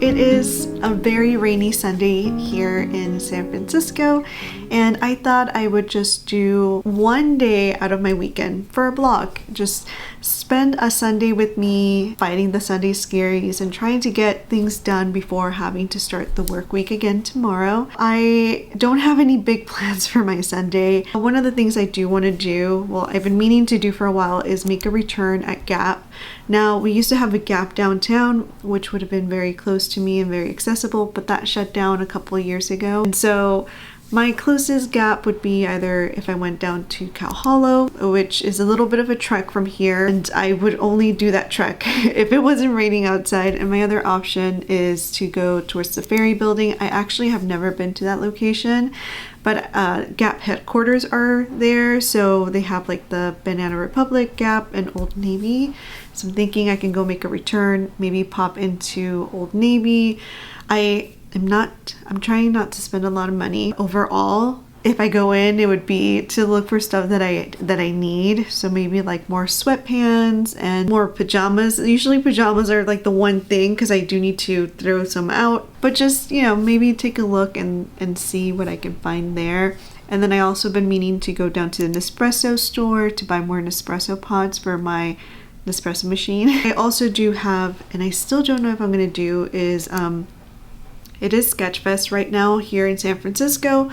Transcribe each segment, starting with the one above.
it is a very rainy Sunday here in San Francisco, and I thought I would just do one day out of my weekend for a blog. Just spend a Sunday with me fighting the Sunday scaries and trying to get things done before having to start the work week again tomorrow. I don't have any big plans for my Sunday. One of the things I do want to do, well, I've been meaning to do for a while, is make a return at Gap. Now, we used to have a Gap downtown, which would have been very close to me and very accessible, but that shut down a couple of years ago. And so my closest Gap would be either if I went down to Cow Hollow, which is a little bit of a trek from here, and I would only do that trek if it wasn't raining outside. And my other option is to go towards the Ferry Building. I actually have never been to that location, but Gap headquarters are there, so they have like the Banana Republic, Gap, and Old Navy. So I'm thinking I can go make a return, maybe pop into Old Navy. I'm trying not to spend a lot of money overall. If I go in, it would be to look for stuff that I need. So maybe like more sweatpants and more pajamas. Usually pajamas are like the one thing because I do need to throw some out. But just, you know, maybe take a look and see what I can find there. And then I also been meaning to go down to the Nespresso store to buy more Nespresso pods for my Nespresso machine. I also do have, and I still don't know if I'm going to do, is it is Sketchfest right now here in San Francisco,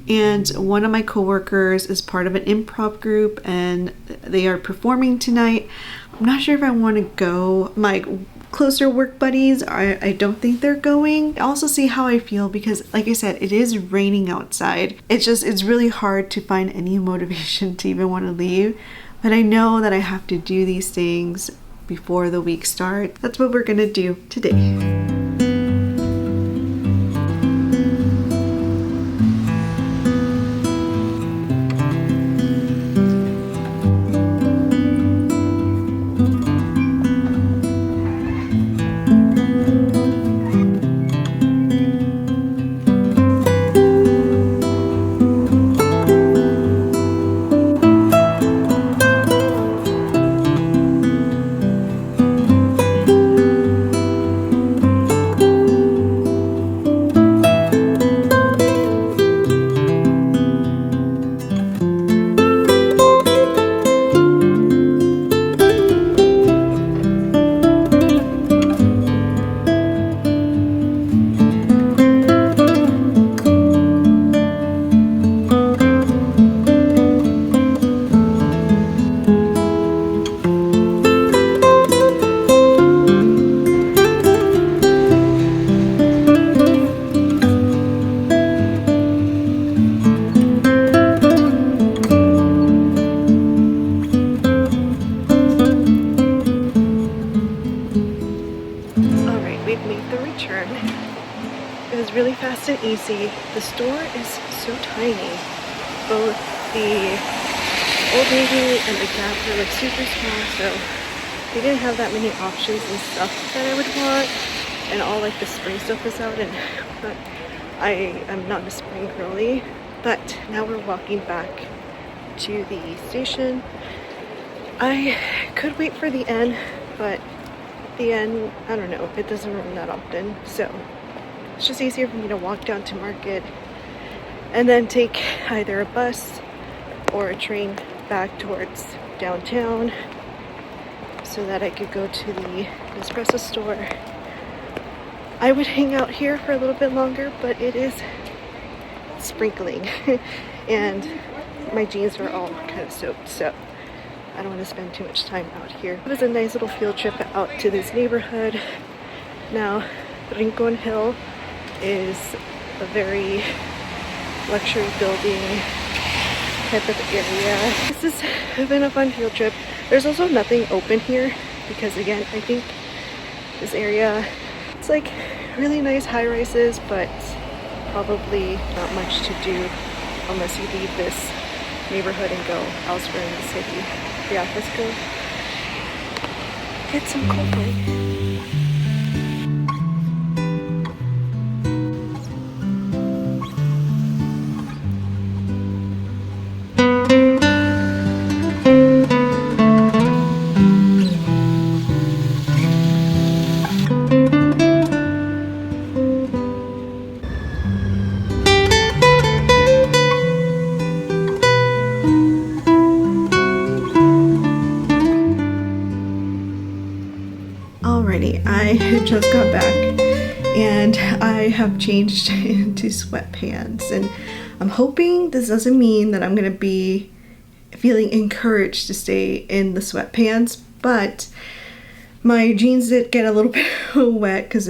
and one of my coworkers is part of an improv group and they are performing tonight. I'm not sure if I want to go. My closer work buddies, I don't think they're going. I'll also see how I feel because, like I said, it is raining outside. It's really hard to find any motivation to even want to leave, but I know that I have to do these things before the week starts. That's what we're gonna do today. Really fast and easy. The store is so tiny. Both the Old Navy and the Gap are like super small, so they didn't have that many options and stuff that I would want, and all like the spring stuff is out, and but I am not a spring girly. But now we're walking back to the station. I could wait for the end, but the end, I don't know, it doesn't run that often, so it's just easier for me to walk down to Market and then take either a bus or a train back towards downtown so that I could go to the Nespresso store. I would hang out here for a little bit longer, but it is sprinkling and my jeans are all kind of soaked, so I don't want to spend too much time out here. It was a nice little field trip out to this neighborhood. Now, Rincon Hill is a very luxury building type of area. This has been a fun field trip. There's also nothing open here because, again, I think this area, it's like really nice high rises, but probably not much to do unless you leave this neighborhood and go elsewhere in the city. Yeah, let's go get some Coldplay. just got back and I have changed into sweatpants, and I'm hoping this doesn't mean that I'm gonna be feeling encouraged to stay in the sweatpants, but my jeans did get a little bit wet because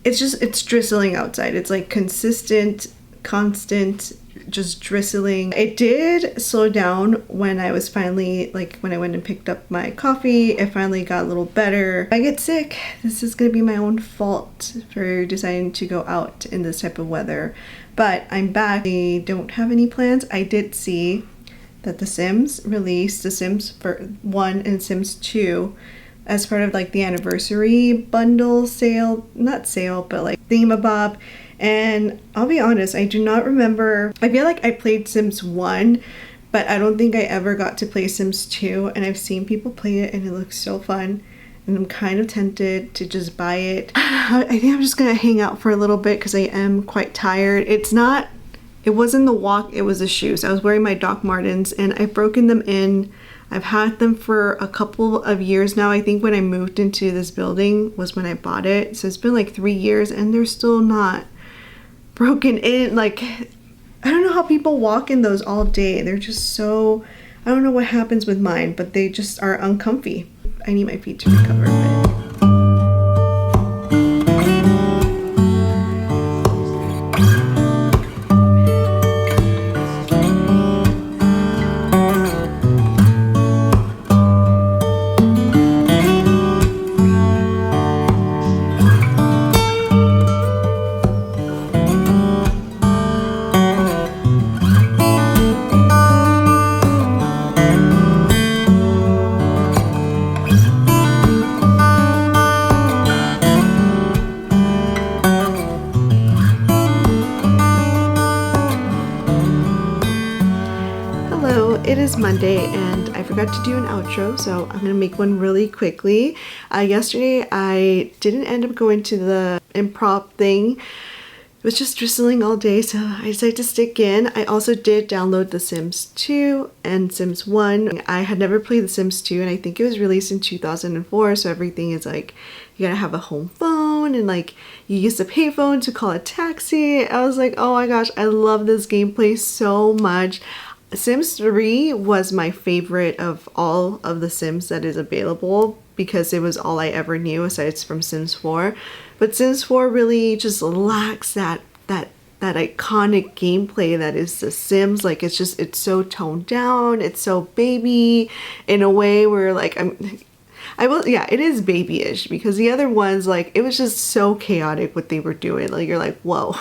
it's drizzling outside. It's like consistent, constant, just drizzling. It did slow down when I was finally, like when I went and picked up my coffee, it finally got a little better. If I get sick, this is gonna be my own fault for deciding to go out in this type of weather. But I'm back. I don't have any plans. I did see that The Sims released The Sims 1 and Sims 2 as part of like the anniversary bundle sale, not sale, but like thingamabob. And I'll be honest, I do not remember. I feel like I played Sims 1, but I don't think I ever got to play Sims 2, and I've seen people play it and it looks so fun. And I'm kind of tempted to just buy it. I think I'm just gonna hang out for a little bit because I am quite tired. It wasn't the walk, it was the shoes. I was wearing my Doc Martens and I've broken them in. I've had them for a couple of years now. I think when I moved into this building was when I bought it. So it's been like 3 years and they're still not broken in. Like, I don't know how people walk in those all day. They're just so, I don't know what happens with mine, but they just are uncomfy. I need my feet to recover a bit. It is Monday and I forgot to do an outro, so I'm gonna make one really quickly. Yesterday I didn't end up going to the improv thing. It was just drizzling all day, so I decided to stick in. I also did download The Sims 2 and Sims 1. I had never played The Sims 2 and I think it was released in 2004, so everything is like, you gotta have a home phone and like you use the payphone to call a taxi. I was like, oh my gosh, I love this gameplay so much. Sims 3 was my favorite of all of the Sims that is available because it was all I ever knew aside from Sims 4. But Sims 4 really just lacks that iconic gameplay that is The Sims. Like it's so toned down, it's so baby in a way where like it is babyish because the other ones, like, it was just so chaotic what they were doing. Like, you're like, whoa,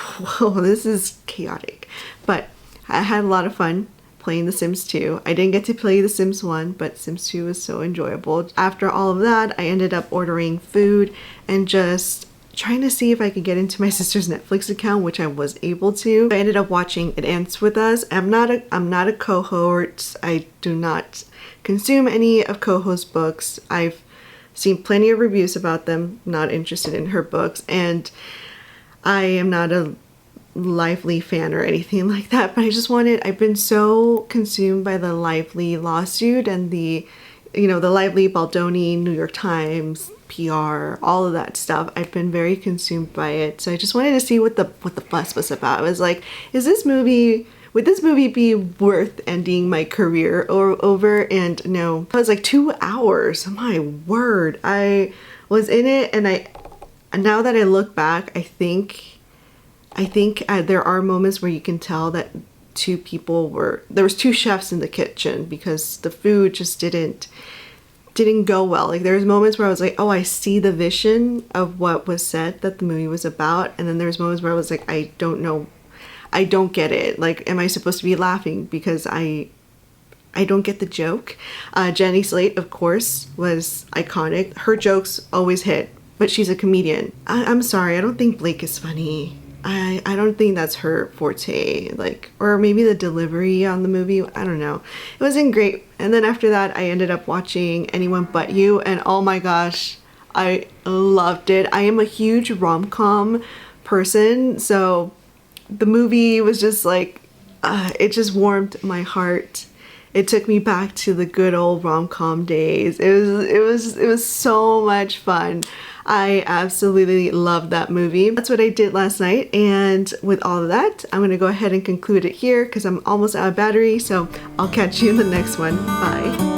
this is chaotic. But I had a lot of fun playing The Sims 2. I didn't get to play The Sims 1, but Sims 2 was so enjoyable. After all of that, I ended up ordering food and just trying to see if I could get into my sister's Netflix account, which I was able to. I ended up watching It Ends With Us. I'm not a cohort. I do not consume any of Coho's books. I've seen plenty of reviews about them, not interested in her books, and I am not a Lively fan or anything like that, but I've been so consumed by the Lively lawsuit and the Lively, Baldoni, New York Times, PR, all of that stuff. I've been very consumed by it. So I just wanted to see what the fuss was about. I was like, would this movie be worth ending my career over? And no, it was like 2 hours. My word. I was in it, and now that I look back, I think there are moments where you can tell that there was two chefs in the kitchen because the food just didn't go well. Like, there's moments where I was like, oh, I see the vision of what was said that the movie was about, and then there's moments where I was like, I don't know, I don't get it. Like, am I supposed to be laughing because I don't get the joke? Jenny Slate, of course, was iconic. Her jokes always hit, but she's a comedian. I'm sorry, I don't think Blake is funny. I don't think that's her forte, like, or maybe the delivery on the movie, I don't know. It wasn't great. And then after that, I ended up watching Anyone But You, and oh my gosh, I loved it. I am a huge rom-com person, so the movie was just like, it just warmed my heart. It took me back to the good old rom-com days. It was so much fun. I absolutely love that movie. That's what I did last night, and with all of that, I'm gonna go ahead and conclude it here because I'm almost out of battery, so I'll catch you in the next one. Bye.